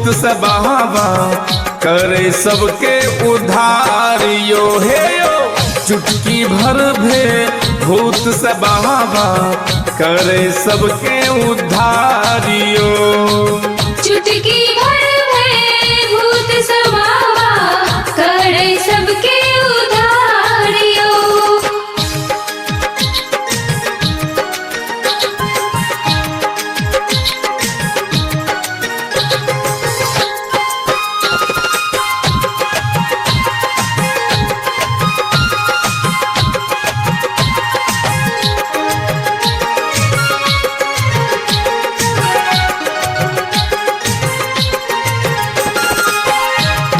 भूत से बहावा करे सबके उधारियो हे यो। चुटकी भर भे भूत से बहावा करे सबके उधारियो। चुटकी भर भे भूत से बहावा करे सबके उधारियो।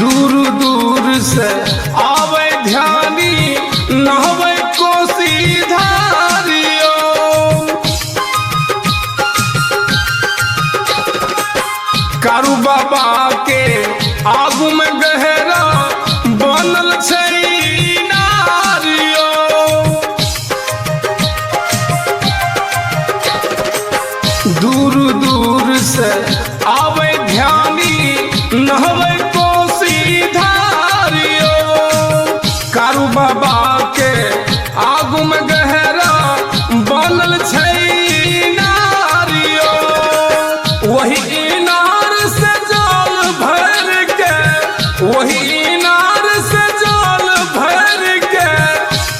दूर दूर से आवे ध्यानी नहवे कोसी धारियो। कारू बाबा के आगू में गहरा बनल छै नारियो। दूर दूर से आवे ध्यानी नहवे कारू बाबा के आगू में गहरा बनल छै नारियो। वही इनार से जल भर के, वही इनार से जल भर के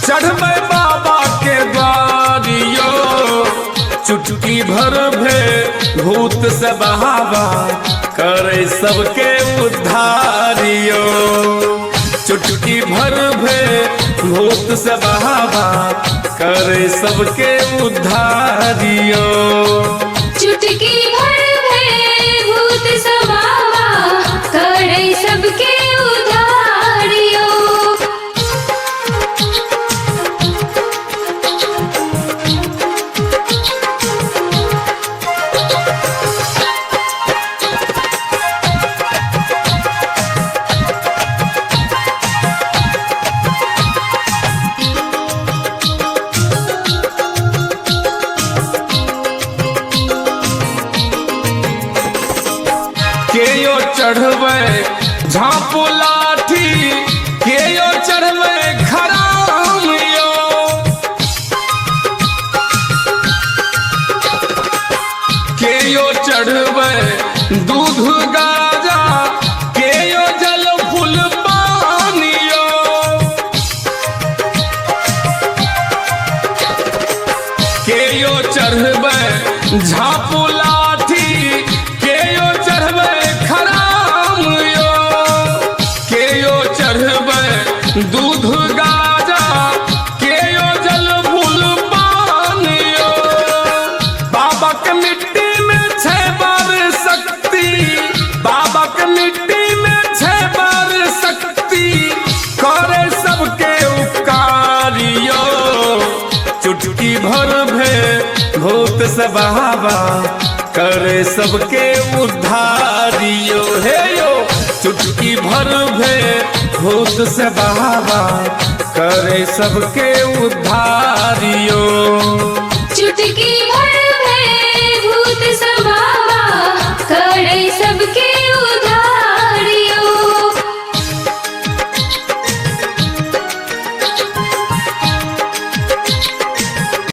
चढ़बे बाबा के द्वारियो। चुटकी भर भे भूत से बहावा करे सबके उद्धारियो। चुटकी भर भे भूत से बहावा करे सबके उद्धारियो। चुटकी भर भे भूत से बहावा करे सबके उधारियो। केयो चढ़वे झापू लाठी, केयो चढ़वे खराम यो। केयो चढ़वे दूध गाजा, केयो जल फूल पानियो। केयो चढ़वे झापू लाठी, केयो चढ़वे खराम यो। केयो चढ़वे दूध गाजा, केयो जल फूल पानियो। बाबा के मिट्टी में छै बार शक्ति, बाबा के मिट्टी में छै बार शक्ति करे सबके उपकारियो। चुटकी भर भे भूत से बहावा करे सबके उद्धारियो हे यो। चुटकी भर भे भूत से बहावा करे सबके उद्धारियो। चुटकी भर भे भूत से बहावा करे सबके